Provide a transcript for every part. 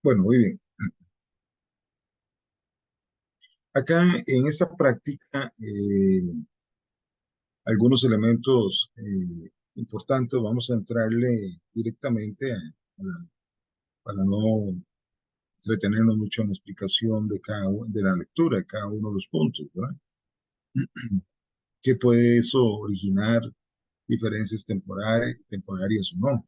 Bueno, muy bien. Acá en esta práctica, algunos elementos importantes, vamos a entrarle directamente para no entretenernos mucho en la explicación de de la lectura de cada uno de los puntos, ¿verdad? ¿Qué puede eso originar diferencias temporarias o no?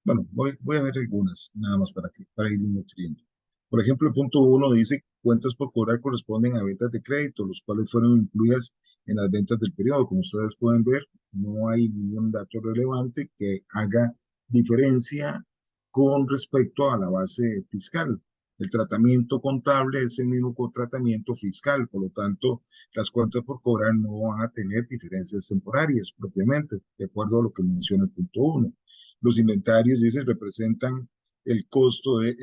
Bueno, voy a ver algunas, nada más para ir nutriendo. Por ejemplo, el punto uno dice, cuentas por cobrar corresponden a ventas de crédito, los cuales fueron incluidas en las ventas del periodo. Como ustedes pueden ver, no hay ningún dato relevante que haga diferencia con respecto a la base fiscal. El tratamiento contable es el mismo tratamiento fiscal, por lo tanto, las cuentas por cobrar no van a tener diferencias temporarias propiamente, de acuerdo a lo que menciona el punto uno. Los inventarios, dice, representan el costo de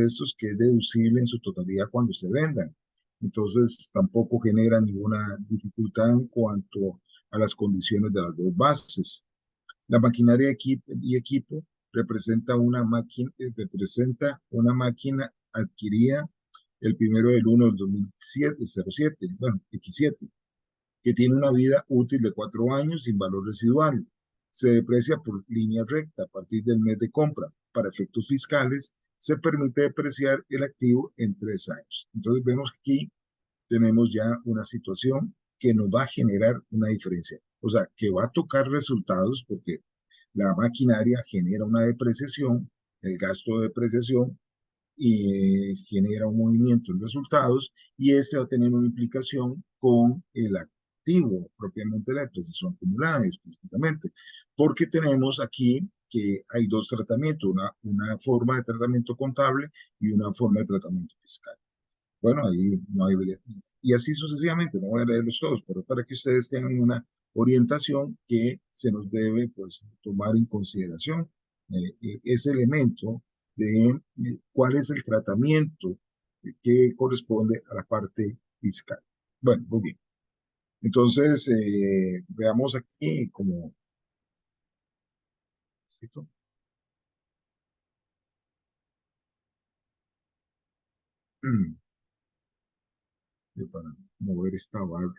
estos que es deducible en su totalidad cuando se vendan. Entonces, tampoco genera ninguna dificultad en cuanto a las condiciones de las dos bases. La maquinaria y equipo representa una máquina adquirida el 1 del 1 del 2007, bueno, X7, que tiene una vida útil de 4 años sin valor residual. Se deprecia por línea recta a partir del mes de compra. Para efectos fiscales, se permite depreciar el activo en 3 años. Entonces vemos que aquí tenemos ya una situación que nos va a generar una diferencia. O sea, que va a tocar resultados porque la maquinaria genera una depreciación, el gasto de depreciación, y genera un movimiento en resultados y este va a tener una implicación con el activo, propiamente la depreciación acumulada específicamente, porque tenemos aquí que hay dos tratamientos, una forma de tratamiento contable y una forma de tratamiento fiscal. Bueno, ahí no hay... Y así sucesivamente, no voy a leerlos todos, pero para que ustedes tengan una orientación que se nos debe pues, tomar en consideración ese elemento de cuál es el tratamiento que corresponde a la parte fiscal. Bueno, muy bien. Entonces, veamos aquí como... ¿cierto? Para mover esta barra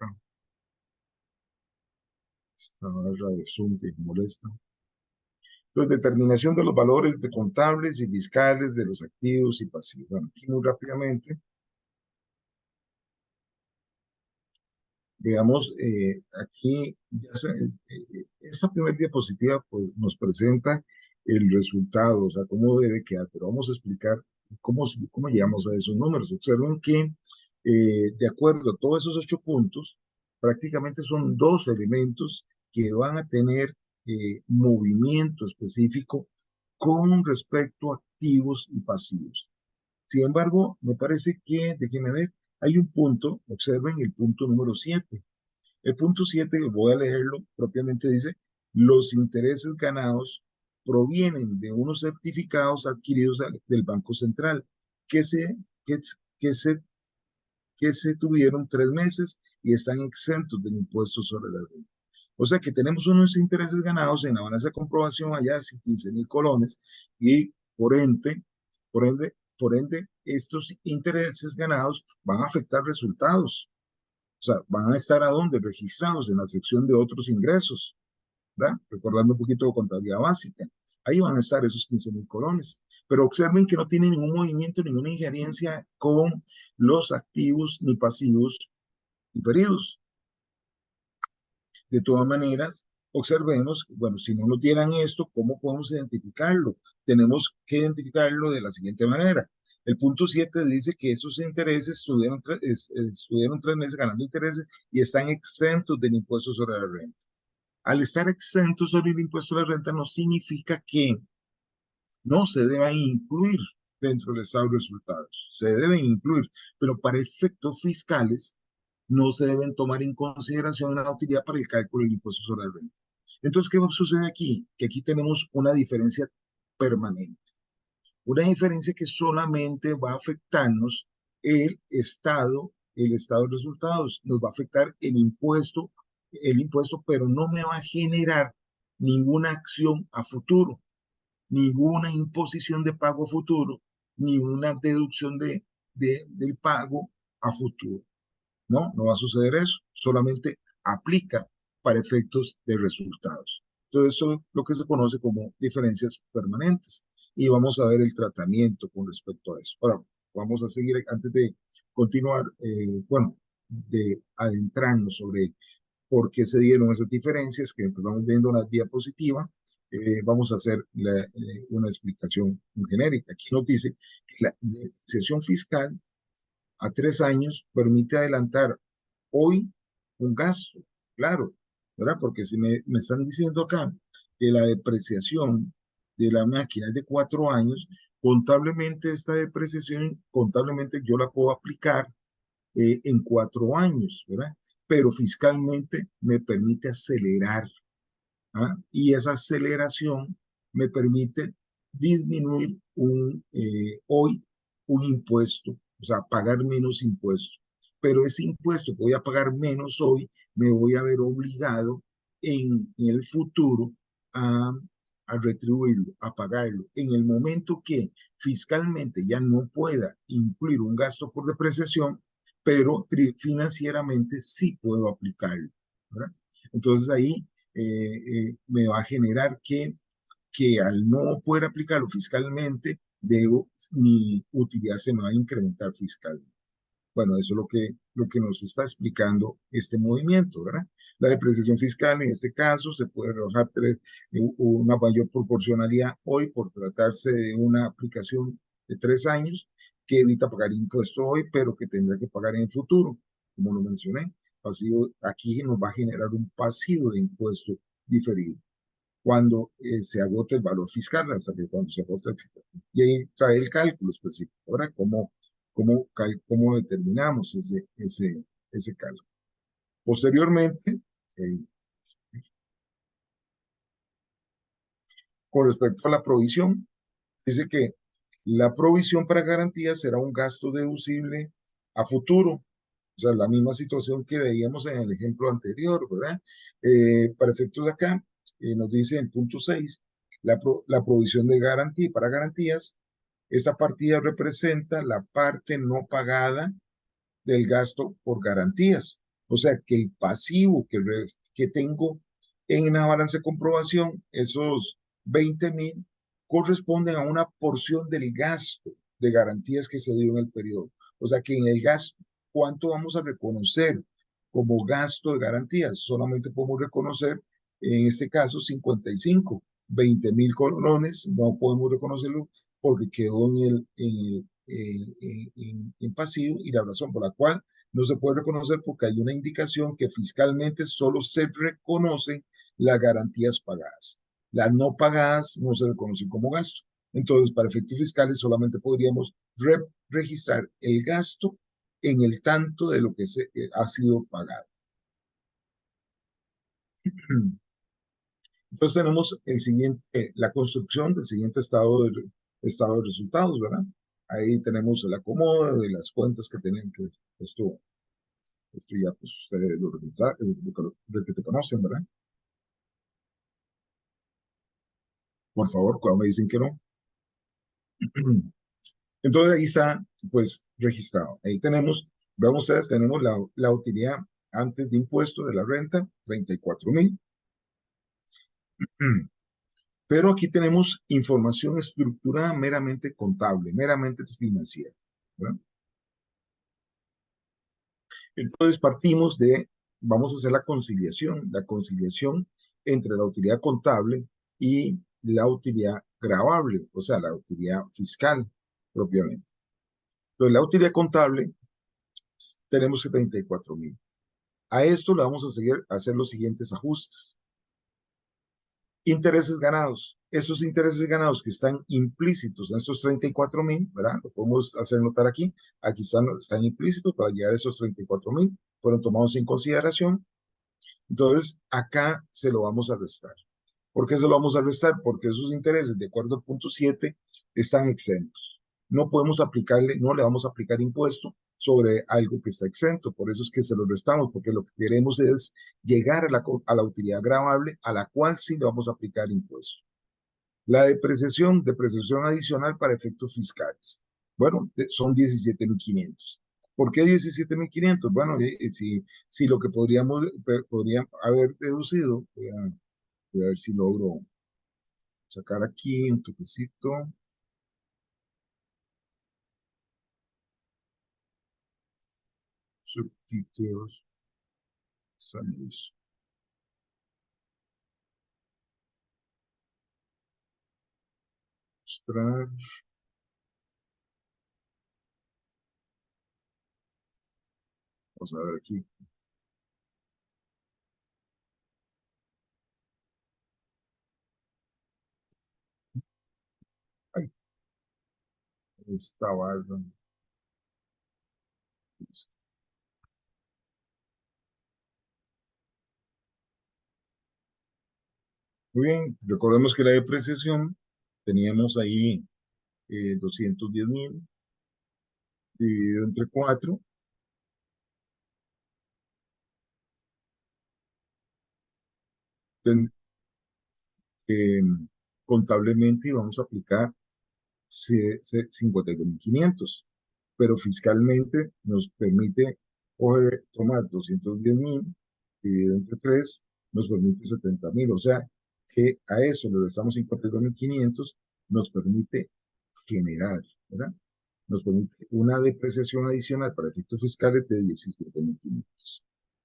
de Zoom que molesta. Entonces, determinación de los valores de contables y fiscales de los activos y pasivos. Bueno, aquí muy rápidamente, veamos, aquí esta primera diapositiva pues, nos presenta el resultado, o sea, cómo debe quedar, pero vamos a explicar cómo llegamos a esos números. Observen que, de acuerdo a todos esos 8 puntos, prácticamente son dos elementos que van a tener movimiento específico con respecto a activos y pasivos. Sin embargo, me parece que, déjenme ver, hay un punto, observen el punto número 7. El punto 7, voy a leerlo, propiamente dice, los intereses ganados provienen de unos certificados adquiridos del Banco Central que se, que, que se, que se tuvieron 3 meses y están exentos del impuesto sobre la renta. O sea que tenemos unos intereses ganados en la balanza de comprobación allá de 15.000 colones y por ende, estos intereses ganados van a afectar resultados. O sea, van a estar ¿a dónde? Registrados en la sección de otros ingresos, ¿verdad? Recordando un poquito de contabilidad básica. Ahí van a estar esos 15.000 colones. Pero observen que no tienen ningún movimiento, ninguna injerencia con los activos ni pasivos inferidos. De todas maneras, observemos, bueno, si no nos dieran esto, ¿cómo podemos identificarlo? Tenemos que identificarlo de la siguiente manera. El punto 7 dice que estos intereses estuvieron 3 meses ganando intereses y están exentos del impuesto sobre la renta. Al estar exentos sobre el impuesto sobre la renta no significa que no se deban incluir dentro del estado de resultados. Se deben incluir, pero para efectos fiscales no se deben tomar en consideración la utilidad para el cálculo del impuesto sobre la renta. Entonces, ¿qué sucede aquí? Que aquí tenemos una diferencia permanente. Una diferencia que solamente va a afectarnos el estado de resultados. Nos va a afectar el impuesto, pero no me va a generar ninguna acción a futuro. ninguna imposición de pago futuro, ni una deducción del pago a futuro. No, no va a suceder eso, solamente aplica para efectos de resultados. Entonces, eso es lo que se conoce como diferencias permanentes. Y vamos a ver el tratamiento con respecto a eso. Ahora, vamos a seguir, antes de continuar, bueno, de adentrarnos sobre por qué se dieron esas diferencias que empezamos viendo en la diapositiva, vamos a hacer una explicación genérica. Aquí nos dice que la depreciación fiscal a 3 años permite adelantar hoy un gasto, claro, ¿verdad? Porque si me están diciendo acá que la depreciación de la máquina es de 4 años, contablemente esta depreciación, contablemente yo la puedo aplicar en 4 años, ¿verdad? Pero fiscalmente me permite acelerar, ¿ah? Y esa aceleración me permite disminuir hoy un impuesto, o sea, pagar menos impuestos. Pero ese impuesto que voy a pagar menos hoy, me voy a ver obligado en el futuro a, a retribuirlo, a pagarlo. En el momento que fiscalmente ya no pueda incluir un gasto por depreciación, pero financieramente sí puedo aplicarlo, ¿verdad? Entonces ahí me va a generar que al no poder aplicarlo fiscalmente, mi utilidad se me va a incrementar fiscalmente. Bueno, eso es lo que nos está explicando este movimiento, ¿verdad? La depreciación fiscal en este caso se puede rebajar una mayor proporcionalidad hoy por tratarse de una aplicación de 3 años que evita pagar impuesto hoy, pero que tendrá que pagar en el futuro, como lo mencioné. Pasivo, aquí nos va a generar un pasivo de impuesto diferido cuando se agote el valor fiscal, hasta que cuando se agote el fiscal. Y ahí trae el cálculo específico. Ahora, ¿cómo determinamos ese cálculo? Posteriormente, eh, con respecto a la provisión, dice que la provisión para garantías será un gasto deducible a futuro. O sea, la misma situación que veíamos en el ejemplo anterior, ¿verdad? Para efectos de acá, nos dice en punto 6, la provisión de garantía para garantías. Esta partida representa la parte no pagada del gasto por garantías. O sea, que el pasivo que tengo en la balanza de comprobación, esos 20.000, corresponden a una porción del gasto de garantías que se dio en el periodo. O sea, que en el gasto, ¿cuánto vamos a reconocer como gasto de garantías? Solamente podemos reconocer, en este caso, 55. 20.000 colones, no podemos reconocerlo porque quedó en pasivo, y la razón por la cual no se puede reconocer porque hay una indicación que fiscalmente solo se reconoce las garantías pagadas. Las no pagadas no se reconocen como gasto. Entonces, para efectos fiscales solamente podríamos registrar el gasto en el tanto de lo que ha sido pagado. Entonces tenemos la construcción del siguiente estado de resultados, ¿verdad? Ahí tenemos el acomodo de las cuentas que tienen que esto ya pues ustedes lo que te conocen, ¿verdad? Por favor, cuando me dicen que no. Entonces ahí está pues registrado. Ahí tenemos, vean ustedes, tenemos la utilidad antes de impuesto de la renta, 34.000. Pero aquí tenemos información estructurada meramente contable, meramente financiera, ¿verdad? Entonces vamos a hacer la conciliación entre la utilidad contable y la utilidad gravable, o sea, la utilidad fiscal propiamente. Entonces, la utilidad contable tenemos 74.000. A esto le vamos a hacer los siguientes ajustes. Intereses ganados. Esos intereses ganados que están implícitos en estos 34.000, ¿verdad? Lo podemos hacer notar aquí. Aquí están implícitos para llegar a esos 34.000. Fueron tomados en consideración. Entonces, acá se lo vamos a restar. ¿Por qué se lo vamos a restar? Porque esos intereses, de acuerdo al punto 7, están exentos. No podemos aplicarle, no le vamos a aplicar impuesto sobre algo que está exento. Por eso es que se lo restamos, porque lo que queremos es llegar a la utilidad gravable, a la cual sí le vamos a aplicar impuesto. La depreciación adicional para efectos fiscales. Bueno, son 17.500. ¿Por qué 17.500? Bueno, si lo que podrían haber deducido, voy a ver si logro sacar aquí un toquecito, subtítulos, salidas, mostrar, vamos a ver aquí. Ay, esta barra. Muy bien, recordemos que la depreciación teníamos ahí 210.000 dividido entre 4. eh, Contablemente vamos a aplicar 52.500, pero fiscalmente nos permite tomar 210.000 dividido entre 3, nos permite 70.000, o sea que a eso le restamos 52.500, nos permite generar, ¿verdad? Nos permite una depreciación adicional para efectos fiscales de 17.500,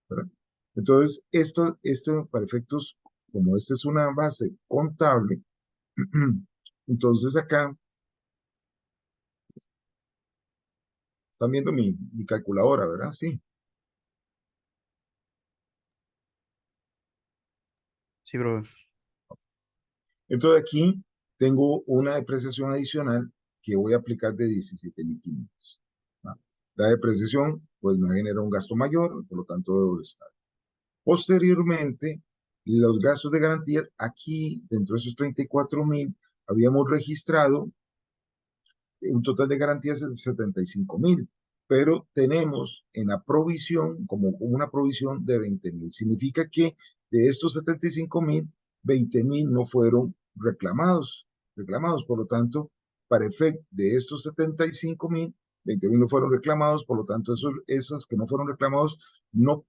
¿verdad? Entonces, esto para efectos, como esto es una base contable, entonces acá están viendo mi calculadora, ¿verdad? Sí. Sí, bro. Entonces aquí tengo una depreciación adicional que voy a aplicar de 17.500. ¿Va? La depreciación pues me genera un gasto mayor, por lo tanto debo estar. Posteriormente, los gastos de garantías, aquí dentro de esos 34.000, habíamos registrado un total de garantías de 75.000, pero tenemos en la provisión, como una provisión de 20.000. Significa que de estos 75.000, 20.000 no fueron reclamados. Por lo tanto, para efecto de estos 75.000, 20.000 no fueron reclamados, por lo tanto, esos que no fueron reclamados no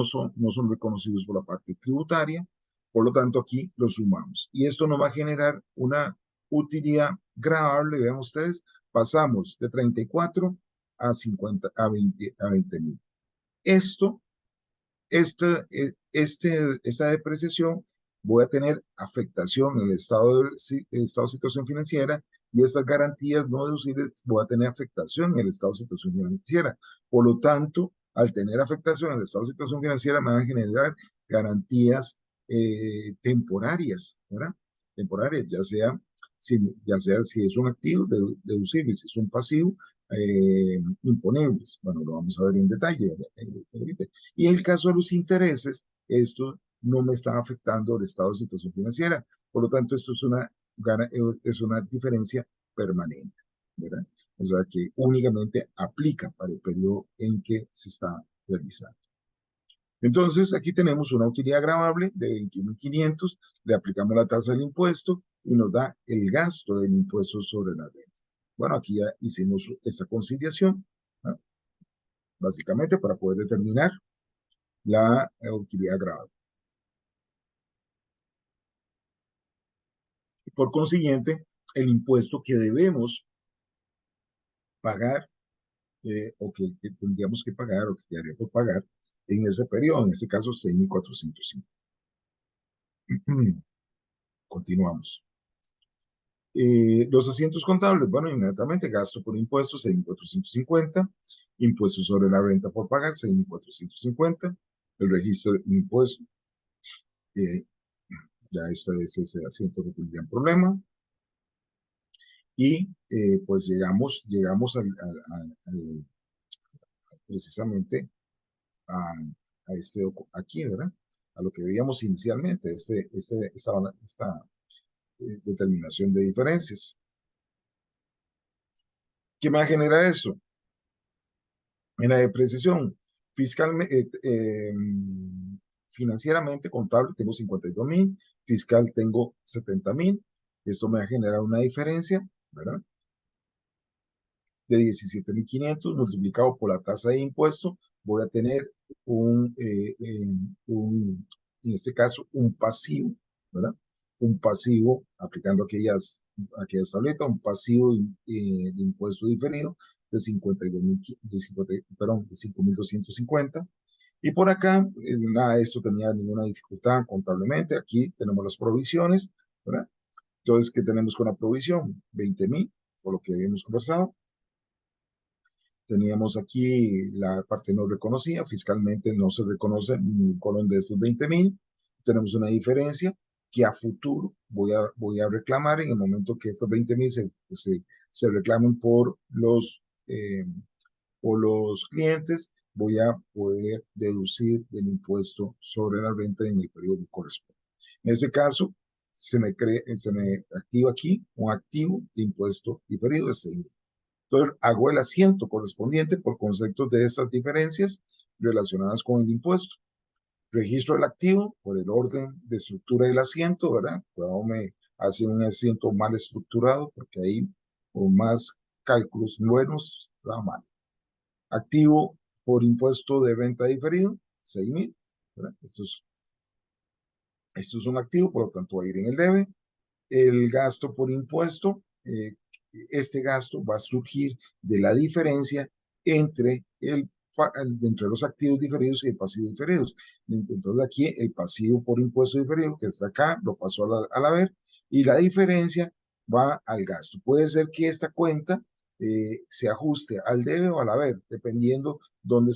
son reconocidos por la parte tributaria, por lo tanto, aquí los sumamos. Y esto nos va a generar una utilidad gravable, vean ustedes, pasamos de 34 a 50, a 20.000. Esto, esta depreciación, voy a tener afectación en el estado de situación financiera, y estas garantías no deducibles voy a tener afectación en el estado de situación financiera. Por lo tanto, al tener afectación en el estado de situación financiera, me van a generar garantías temporarias, ¿verdad? Temporarias, ya sea si es un activo deducible, si es un pasivo, imponibles. Bueno, lo vamos a ver en detalle. Y en el caso de los intereses, esto no me está afectando el estado de situación financiera. Por lo tanto, esto es una diferencia permanente, ¿verdad? O sea, que únicamente aplica para el periodo en que se está realizando. Entonces, aquí tenemos una utilidad gravable de 21.500, le aplicamos la tasa del impuesto y nos da el gasto del impuesto sobre la renta. Bueno, aquí ya hicimos esta conciliación, ¿no? Básicamente para poder determinar la utilidad gravable. Por consiguiente, el impuesto que debemos pagar, o que tendríamos que pagar o que quedaría por pagar en ese periodo, en este caso 6.405. Continuamos. Los asientos contables, bueno, inmediatamente gasto por impuestos 6.450, impuestos sobre la renta por pagar 6.450, el registro de impuestos, eh, ya este es ese asiento que tendrían problema, y pues llegamos precisamente a aquí, ¿verdad? A lo que veíamos inicialmente, esta determinación de diferencias. ¿Qué me va a generar eso? En la depreciación financieramente contable tengo 52.000, fiscal tengo 70.000, Esto me va a generar una diferencia, ¿verdad? De 17.500 multiplicado por la tasa de impuesto, voy a tener un, en este caso, un pasivo, ¿verdad? Un pasivo, aplicando aquellas tabletas, un pasivo de impuesto diferido de 52.000, perdón, de 5.250. Y por acá, nada de esto tenía ninguna dificultad contablemente. Aquí tenemos las provisiones, ¿verdad? Entonces, ¿qué tenemos con la provisión? 20.000, por lo que habíamos conversado. Teníamos aquí la parte no reconocida, fiscalmente no se reconoce ningún colón de estos 20.000. Tenemos una diferencia que a futuro voy a reclamar en el momento que estos 20.000 se reclamen por los clientes, voy a poder deducir del impuesto sobre la renta en el periodo que corresponde. En ese caso, se me activa aquí un activo de impuesto diferido de 6.000. Entonces, hago el asiento correspondiente por conceptos de estas diferencias relacionadas con el impuesto. Registro el activo por el orden de estructura del asiento, ¿verdad? Cuando me hace un asiento mal estructurado, porque ahí, con más cálculos buenos, está mal. Activo por impuesto de renta diferido, 6.000, ¿verdad? Esto es un activo, por lo tanto va a ir en el debe. El gasto por impuesto, este gasto va a surgir de la diferencia entre entre los activos diferidos y el pasivo diferidos. Entonces aquí el pasivo por impuesto diferido, que está acá, lo paso al haber, y la diferencia va al gasto. Puede ser que esta cuenta se ajuste al debe o al haber, dependiendo dónde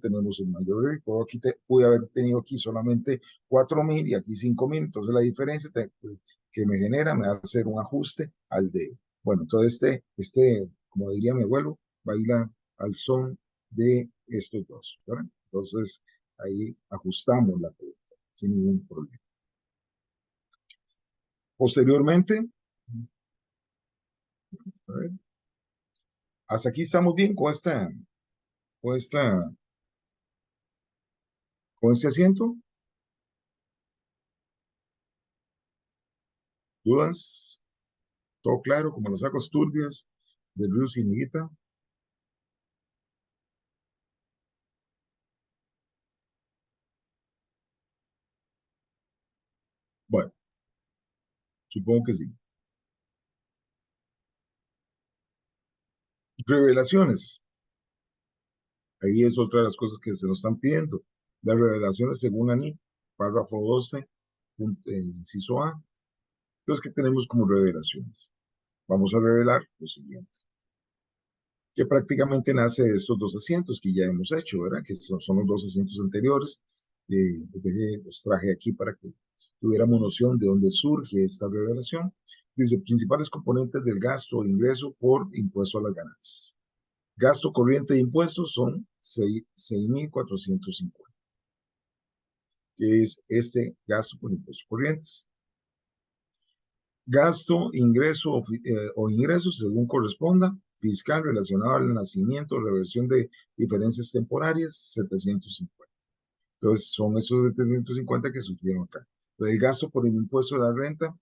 tenemos el mayor riesgo. Aquí pude haber tenido aquí solamente 4.000 y aquí 5.000, entonces la diferencia que me genera me va a hacer un ajuste al debe. Bueno, entonces como diría mi abuelo, baila al son de estos dos, ¿verdad? Entonces ahí ajustamos la cuenta sin ningún problema. Posteriormente, a ver, hasta aquí estamos bien con esta, con este asiento. ¿Dudas? ¿Todo claro? Como las sacos turbias del río Siniguita. Bueno, supongo que sí. Revelaciones. Ahí es otra de las cosas que se nos están pidiendo. Las revelaciones según ANI, párrafo 12, inciso A. Entonces, ¿qué tenemos como revelaciones? Vamos a revelar lo siguiente, que prácticamente nace de estos dos asientos que ya hemos hecho, ¿verdad? Que son los dos asientos anteriores. Los traje aquí para que tuviéramos noción de dónde surge esta revelación. Dice, principales componentes del gasto o ingreso por impuesto a las ganancias. Gasto corriente de impuestos son 6.450, que es este gasto por impuestos corrientes. Gasto, ingreso o ingresos según corresponda, fiscal relacionado al nacimiento o reversión de diferencias temporarias, 750. Entonces, son estos 750 que sufrieron acá. Entonces, el gasto por el impuesto de la renta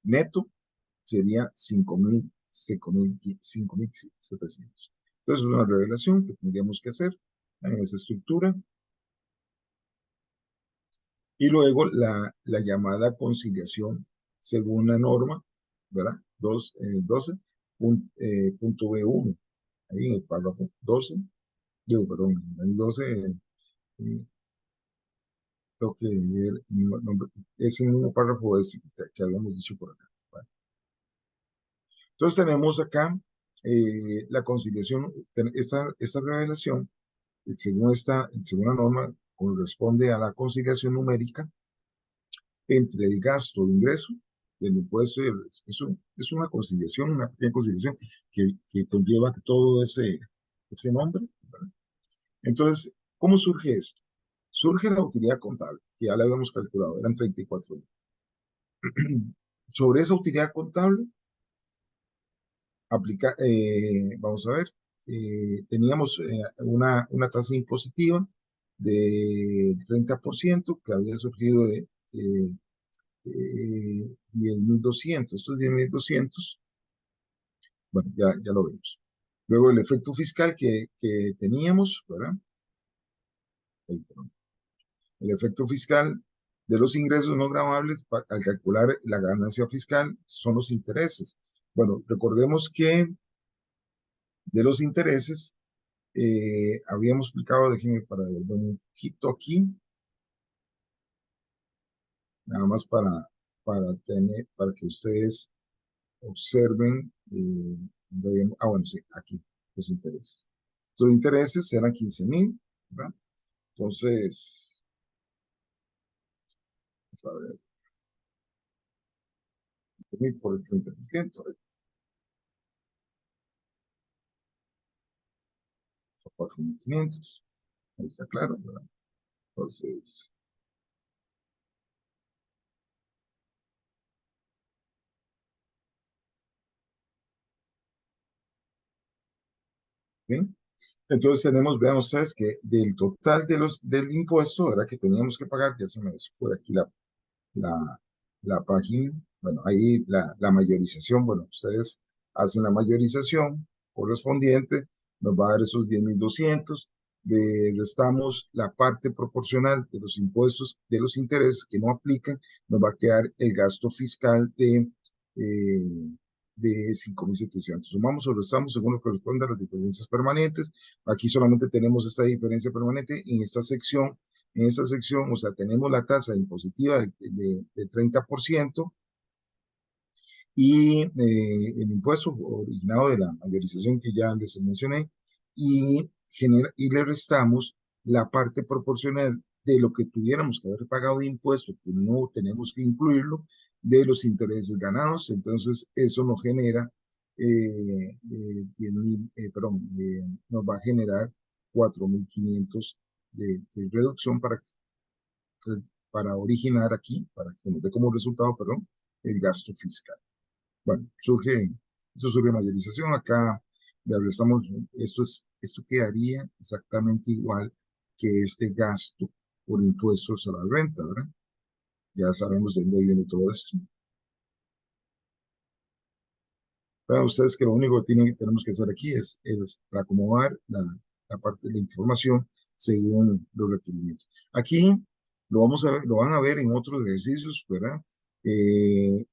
neto sería 5.700. Entonces, es una revelación que tendríamos que hacer en esa estructura. Y luego la llamada conciliación según la norma, ¿verdad? 12, punto B1, ahí en el párrafo 12, perdón, en el 12, tengo que ver, es el mismo párrafo que habíamos dicho por acá. ¿Vale? Entonces tenemos acá la conciliación, esta revelación, según la norma, corresponde a la conciliación numérica entre el gasto e ingreso del impuesto y el resto. Es una conciliación, una pequeña conciliación que conlleva todo ese nombre, ¿verdad? Entonces, ¿cómo surge esto? Surge la utilidad contable, que ya la habíamos calculado, eran 34.000. Sobre esa utilidad contable, vamos a ver, teníamos una tasa impositiva de 30% que había surgido 10.200. Esto es 10.200. Bueno, ya lo vemos. Luego el efecto fiscal que teníamos, ¿verdad? Ahí, perdón. El efecto fiscal de los ingresos no gravables al calcular la ganancia fiscal son los intereses. Bueno, recordemos que de los intereses habíamos explicado, déjenme para devolver un poquito aquí, nada más para que ustedes observen, bueno, sí, aquí, los intereses. Los intereses eran 15.000, ¿verdad? Entonces, a ver, 15.000 por el 30%, 4.500, ahí está claro, ¿verdad? Entonces, ¿bien? Entonces tenemos, vean ustedes que del total del impuesto, ¿verdad? Que teníamos que pagar, ya se me fue aquí la, la página, bueno, ahí la mayorización, bueno, ustedes hacen la mayorización correspondiente, nos va a dar esos 10.200, le restamos la parte proporcional de los impuestos, de los intereses que no aplican, nos va a quedar el gasto fiscal eh, de 5.700. Sumamos o restamos según lo que corresponde a las diferencias permanentes. Aquí solamente tenemos esta diferencia permanente en esta sección. En esta sección, o sea, tenemos la tasa impositiva de 30% y el impuesto originado de la mayorización que ya les mencioné y le restamos la parte proporcional de lo que tuviéramos que haber pagado de impuesto, que no tenemos que incluirlo, de los intereses ganados. Entonces, eso nos genera 10.000, perdón, nos va a generar 4.500 de reducción para originar aquí, para que nos dé como resultado, perdón, el gasto fiscal. Bueno, eso surge mayorización. Acá le estamos, esto quedaría exactamente igual que este gasto por impuestos a la renta, ¿verdad? Ya sabemos de dónde viene todo esto. Vean ustedes que lo único que tenemos que hacer aquí es acomodar la parte de la información según los requerimientos. Aquí lo van a ver en otros ejercicios, ¿verdad? En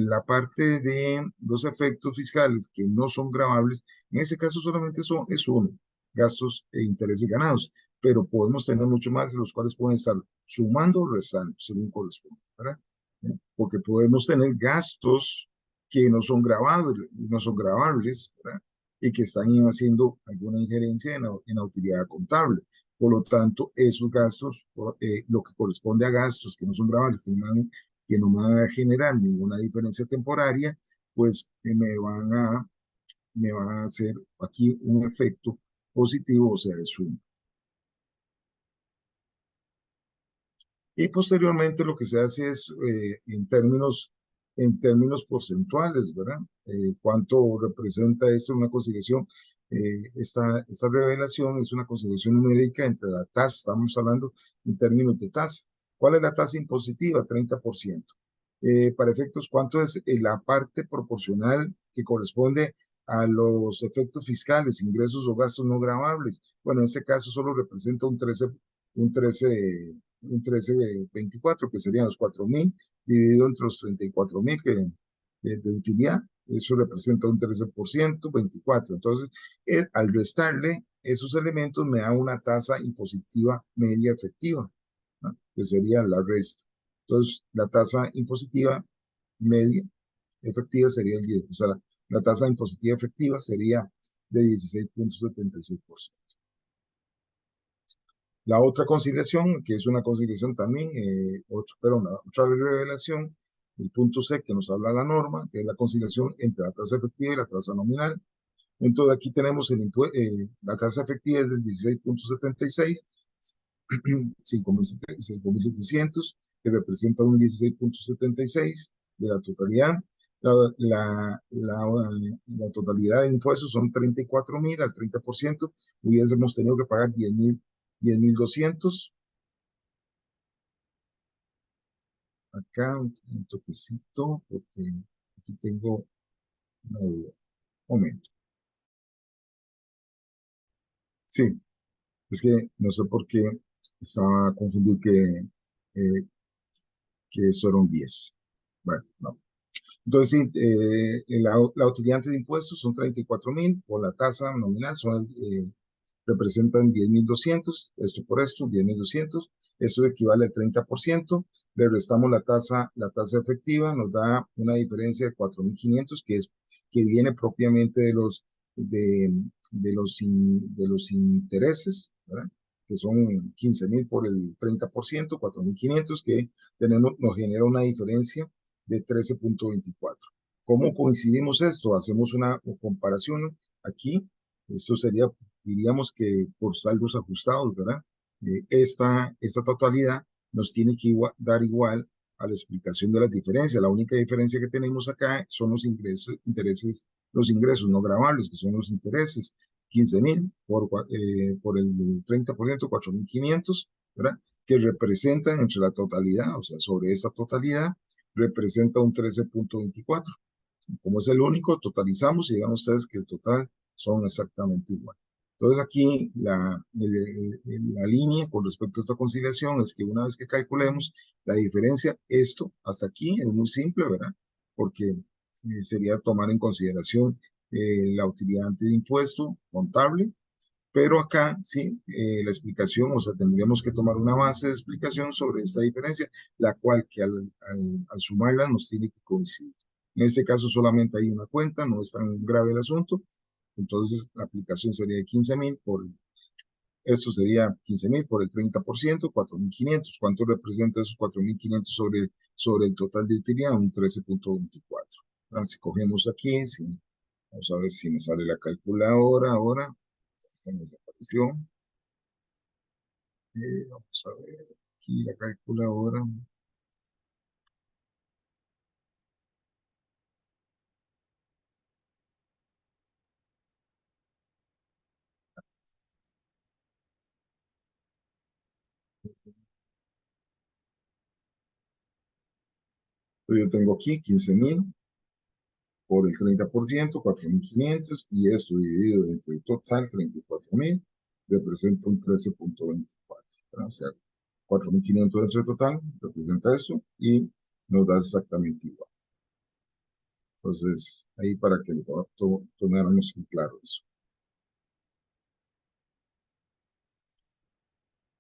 la parte de los efectos fiscales que no son gravables, en ese caso solamente es uno, gastos e intereses ganados, pero podemos tener mucho más, de los cuales pueden estar sumando o restando, según corresponde, ¿verdad? Porque podemos tener gastos que no son grabados, no son grabables, ¿verdad? Y que están haciendo alguna injerencia en la utilidad contable. Por lo tanto, esos gastos, lo que corresponde a gastos que no son grabables, que no van a generar ninguna diferencia temporaria, pues me van a hacer aquí un efecto positivo, o sea, de suma. Y posteriormente lo que se hace es en términos porcentuales, ¿verdad? ¿Cuánto representa esto en una conciliación? Esta revelación es una conciliación numérica entre la tasa, estamos hablando en términos de tasa. ¿Cuál es la tasa impositiva? 30%. Para efectos, ¿cuánto es la parte proporcional que corresponde a los efectos fiscales, ingresos o gastos no gravables? Bueno, en este caso solo representa un 13 un 13.24, que serían los 4.000, dividido entre los 34.000 de utilidad. Eso representa un 13%, 24. Entonces, al restarle esos elementos, me da una tasa impositiva media efectiva, ¿no? Que sería la resta. Entonces, la tasa impositiva media efectiva sería el 10. O sea, la tasa impositiva efectiva sería de 16.76%. La otra conciliación, que es una conciliación también, otra revelación, el punto C que nos habla la norma, que es la conciliación entre la tasa efectiva y la tasa nominal. Entonces aquí tenemos la tasa efectiva es del 16.76, 5.700, que representa un 16.76 de la totalidad. La, la, la, la totalidad de impuestos son 34.000 al 30%, hubiésemos tenido que pagar 10.200. acá un toquecito, porque aquí tengo una duda. Momento. Sí, es que no sé por qué estaba confundido que esto era un 10. Bueno, no. Entonces, sí, la utilidad de impuestos son 34.000, por la tasa nominal representan 10.200, esto por esto, 10.200, esto equivale al 30%, le restamos la tasa efectiva, nos da una diferencia de 4.500, que viene propiamente de los intereses, ¿verdad? Que son 15.000 por el 30%, 4.500, que nos genera una diferencia de 13.24. ¿Cómo coincidimos esto? Hacemos una comparación aquí. Esto sería, diríamos que por saldos ajustados, ¿verdad? Esta totalidad nos tiene que dar igual a la explicación de las diferencias. La única diferencia que tenemos acá son los los ingresos no gravables, que son los intereses. 15.000 por el 30%, 4.500, ¿verdad? Que representan entre la totalidad, o sea, sobre esa totalidad, representa un 13.24. Como es el único, totalizamos y vean ustedes que el total son exactamente igual. Entonces aquí la línea con respecto a esta conciliación es que una vez que calculemos la diferencia, esto hasta aquí es muy simple, ¿verdad? Porque sería tomar en consideración la utilidad antes de impuesto contable, pero acá sí, la explicación, o sea, tendríamos que tomar una base de explicación sobre esta diferencia, la cual que al sumarla nos tiene que coincidir. En este caso solamente hay una cuenta, no es tan grave el asunto, entonces la aplicación sería de 15.000 esto sería 15.000 por el 30%, 4.500. ¿Cuánto representa esos 4.500 sobre el total de utilidad? Un 13.24. Si cogemos aquí, vamos a ver si me sale la calculadora ahora. Me apareció. Vamos a ver aquí la calculadora. Yo tengo aquí 15.000 por el 30%, 4.500, y esto dividido entre el total, 34.000, representa un 13.24. O sea, 4.500 entre el total representa esto y nos da exactamente igual. Entonces, ahí para que lo tomáramos en claro eso.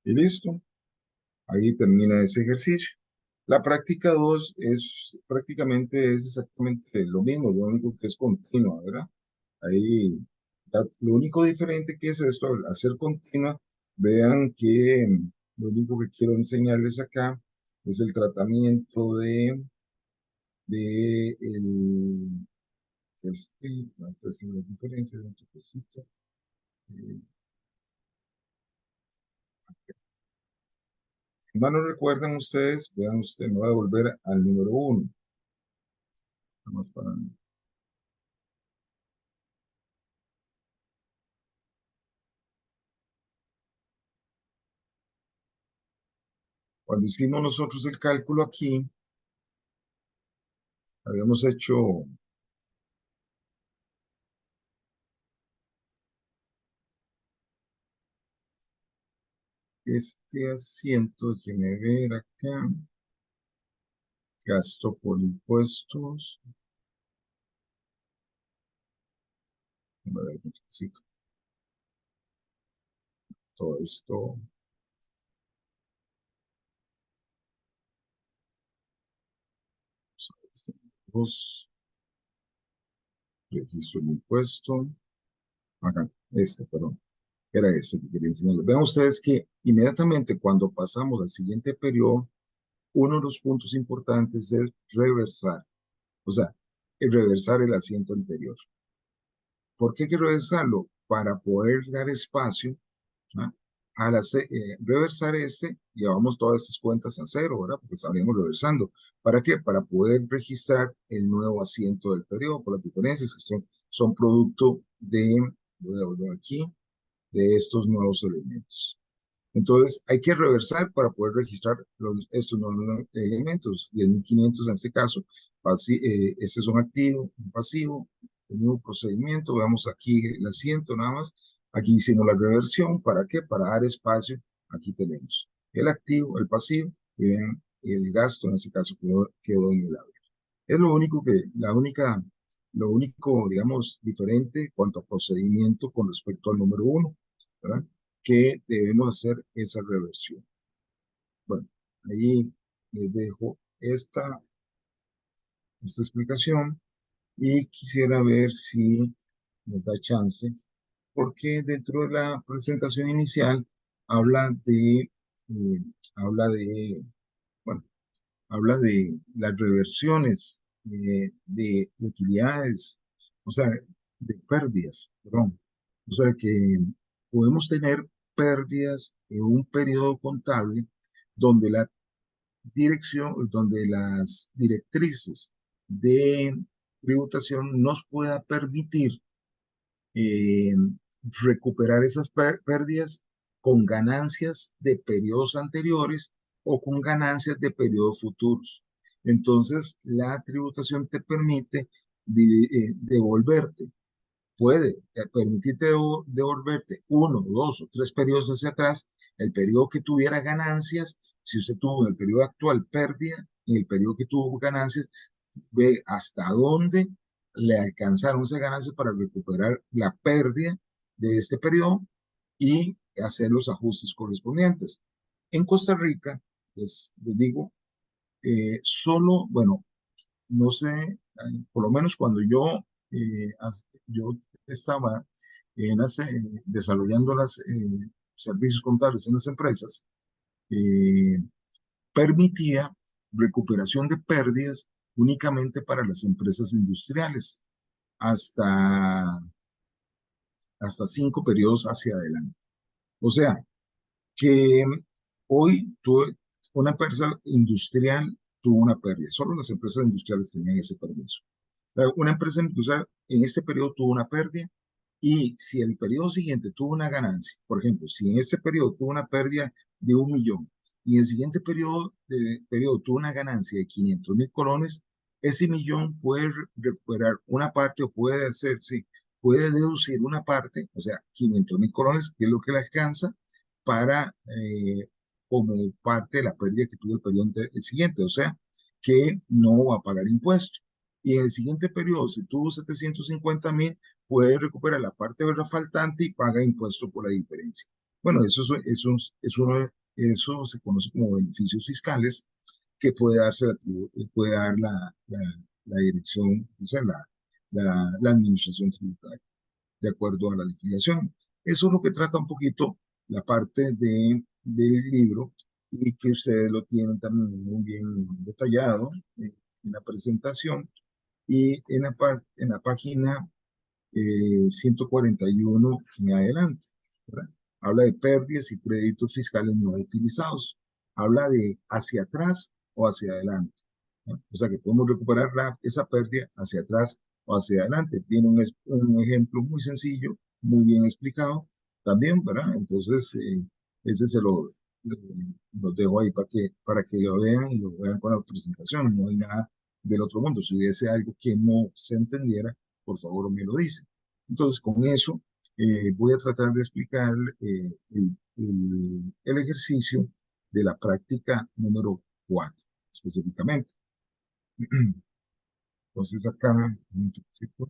Y listo. Ahí termina ese ejercicio. La práctica 2 prácticamente es exactamente lo mismo, lo único que es continua, ¿verdad? Ahí, lo único diferente que es esto, al hacer continua, vean que lo único que quiero enseñarles acá es el tratamiento de las diferencias de un toquecito. Si mal no recuerdan ustedes, vean ustedes, me voy a volver al número 1. Vamos para Cuando hicimos nosotros el cálculo aquí, habíamos hecho este asiento, déjenme ver acá, gasto por impuestos, a ver, sí, todo esto, dos, registro de impuesto, acá, perdón, era este que quería enseñarles. Vean ustedes que inmediatamente cuando pasamos al siguiente periodo, uno de los puntos importantes es reversar, o sea, reversar el asiento anterior. ¿Por qué hay que reversarlo? Para poder dar espacio, ¿ah? Reversar llevamos todas estas cuentas a cero, ¿verdad? Porque estaríamos reversando. ¿Para qué? Para poder registrar el nuevo asiento del periodo, por las diferencias que son producto voy a volver aquí, de estos nuevos elementos. Entonces, hay que reversar para poder registrar estos nuevos elementos. 10.500 en este caso, este es un activo, un pasivo, el mismo procedimiento. Veamos aquí el asiento nada más. Aquí hicimos la reversión. ¿Para qué? Para dar espacio. Aquí tenemos el activo, el pasivo, y vean el gasto, en este caso quedó en el haber. Es lo único, digamos, diferente cuanto a procedimiento con respecto al número uno, ¿verdad? Que debemos hacer esa reversión. Bueno, ahí les dejo esta explicación y quisiera ver si nos da chance, porque dentro de la presentación inicial habla de, eh, habla de, bueno, habla de las reversiones de utilidades, o sea, de pérdidas, perdón. O sea que podemos tener pérdidas en un periodo contable donde donde las directrices de tributación nos pueda permitir eh, recuperar esas pérdidas con ganancias de periodos anteriores o con ganancias de periodos futuros. Entonces, la tributación te permite devolverte, puede permitirte devolverte uno, dos o tres periodos hacia atrás, el periodo que tuviera ganancias, si usted tuvo en el periodo actual pérdida, en el periodo que tuvo ganancias, ve hasta dónde le alcanzaron esas ganancias para recuperar la pérdida de este periodo y hacer los ajustes correspondientes. En Costa Rica, les digo, solo, bueno, no sé, por lo menos cuando yo estaba desarrollando los servicios contables en las empresas, eh, permitía recuperación de pérdidas únicamente para las empresas industriales, hasta, hasta 5 periodos hacia adelante. O sea, que hoy una empresa industrial tuvo una pérdida, solo las empresas industriales tenían ese permiso. Una empresa industrial en este periodo tuvo una pérdida y si el periodo siguiente tuvo una ganancia, por ejemplo, si en este periodo tuvo una pérdida de 1 millón y en el siguiente periodo tuvo una ganancia de 500.000 colones, ese millón puede recuperar una parte o puede hacer, sí, puede deducir una parte, o sea, 500.000 colones, que es lo que le alcanza para, como parte de la pérdida que tuvo el periodo el siguiente, o sea, que no va a pagar impuestos. Y en el siguiente periodo, si tuvo 750.000, puede recuperar la parte de la faltante y paga impuesto por la diferencia. Bueno, eso se conoce como beneficios fiscales que puede dar la dirección, o sea, la administración tributaria, de acuerdo a la legislación. Eso es lo que trata un poquito la parte del libro y que ustedes lo tienen también muy bien detallado en la presentación y en la página 141 en adelante, ¿verdad? Habla de pérdidas y créditos fiscales no utilizados. Habla de hacia atrás o hacia adelante, ¿no? O sea que podemos recuperar esa pérdida hacia atrás o hacia adelante. Tiene un ejemplo muy sencillo, muy bien explicado también, ¿verdad? Entonces, ese lo dejo ahí para que lo vean y lo vean con la presentación. No hay nada del otro mundo. Si hubiese algo que no se entendiera, por favor me lo dice. Entonces, con eso voy a tratar de explicar el ejercicio de la práctica número 4, específicamente. Entonces, acá, un toquecito.